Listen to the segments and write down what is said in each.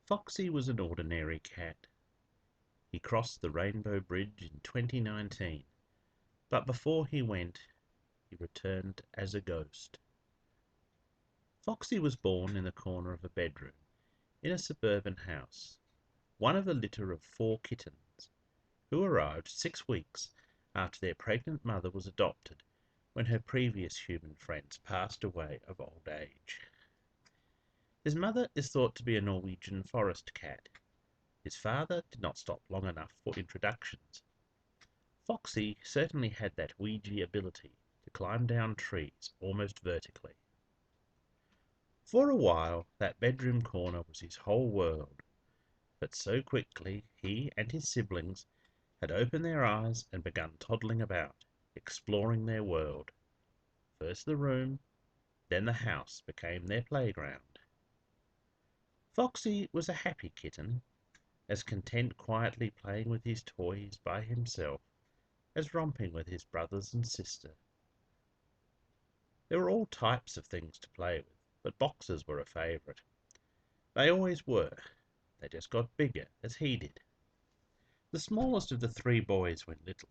Foxy was an ordinary cat. He crossed the Rainbow Bridge in 2019, but before he went, he returned as a ghost. Foxy was born in the corner of a bedroom in a suburban house, one of a litter of 4 kittens, who arrived 6 weeks after their pregnant mother was adopted when her previous human friends passed away of old age. His mother is thought to be a Norwegian forest cat. His father did not stop long enough for introductions. Foxy certainly had that Ouija ability to climb down trees almost vertically. For a while, that bedroom corner was his whole world, but so quickly he and his siblings had opened their eyes and begun toddling about, exploring their world. First the room, then the house became their playground. Foxy was a happy kitten, as content quietly playing with his toys by himself as romping with his brothers and sister. There were all types of things to play with, but boxes were a favourite. They always were. They just got bigger as he did. The smallest of the 3 boys when little,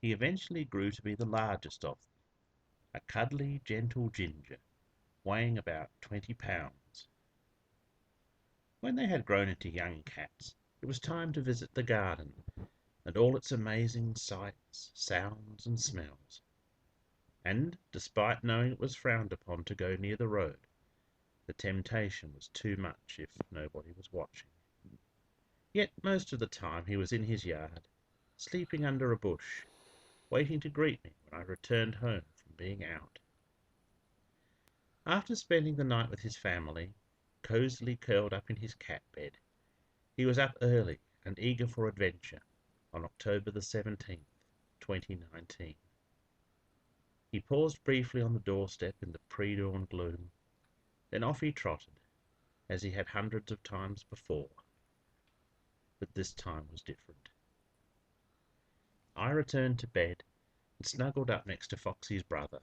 he eventually grew to be the largest of them, a cuddly, gentle ginger, weighing about 20 pounds. When they had grown into young cats, it was time to visit the garden and all its amazing sights, sounds, and smells. And, despite knowing it was frowned upon to go near the road, the temptation was too much if nobody was watching. Yet most of the time he was in his yard, sleeping under a bush, waiting to greet me when I returned home from being out. After spending the night with his family, cosily curled up in his cat bed, he was up early and eager for adventure on October the 17th, 2019. He paused briefly on the doorstep in the pre-dawn gloom, then off he trotted, as he had hundreds of times before. But this time was different. I returned to bed and snuggled up next to Foxy's brother.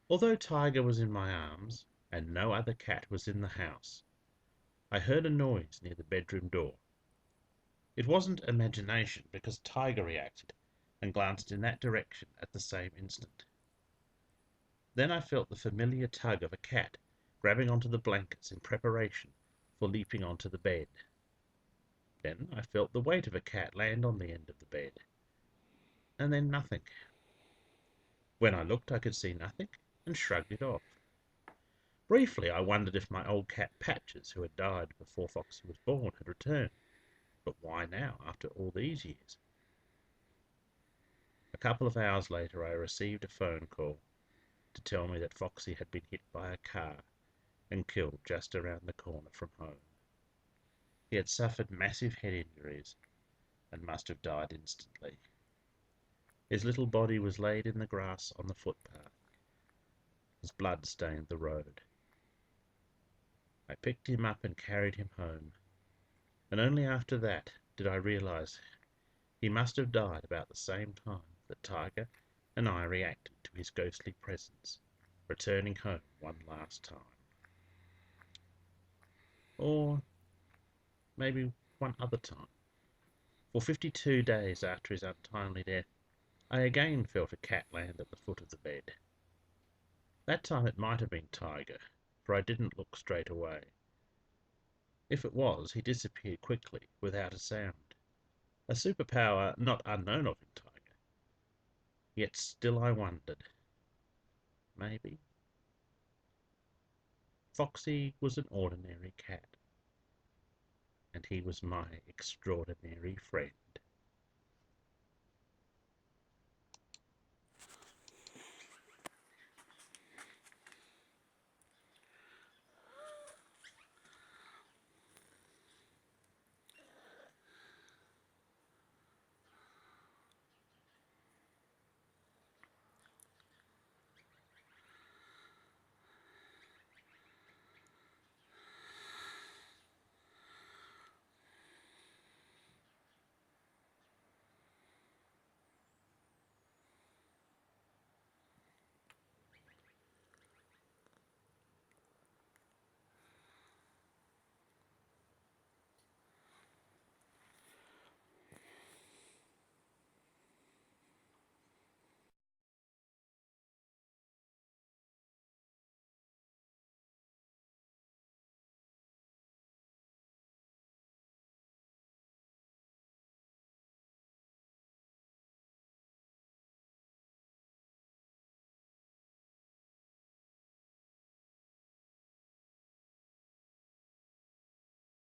Although Tiger was in my arms, and no other cat was in the house, I heard a noise near the bedroom door. It wasn't imagination, because Tiger reacted and glanced in that direction at the same instant. Then I felt the familiar tug of a cat grabbing onto the blankets in preparation for leaping onto the bed. Then I felt the weight of a cat land on the end of the bed. And then nothing. When I looked, I could see nothing and shrugged it off. Briefly, I wondered if my old cat Patches, who had died before Foxy was born, had returned. But why now, after all these years? A couple of hours later, I received a phone call to tell me that Foxy had been hit by a car and killed just around the corner from home. He had suffered massive head injuries and must have died instantly. His little body was laid in the grass on the footpath. His blood stained the road. I picked him up and carried him home, and only after that did I realize he must have died about the same time that Tiger and I reacted to his ghostly presence, returning home one last time. Or maybe one other time. For 52 days after his untimely death, I again felt a cat land at the foot of the bed. That time it might have been Tiger, for I didn't look straight away. If it was, he disappeared quickly, without a sound. A superpower not unknown of in Tiger. Yet still I wondered. Maybe. Foxy was an ordinary cat, and he was my extraordinary friend.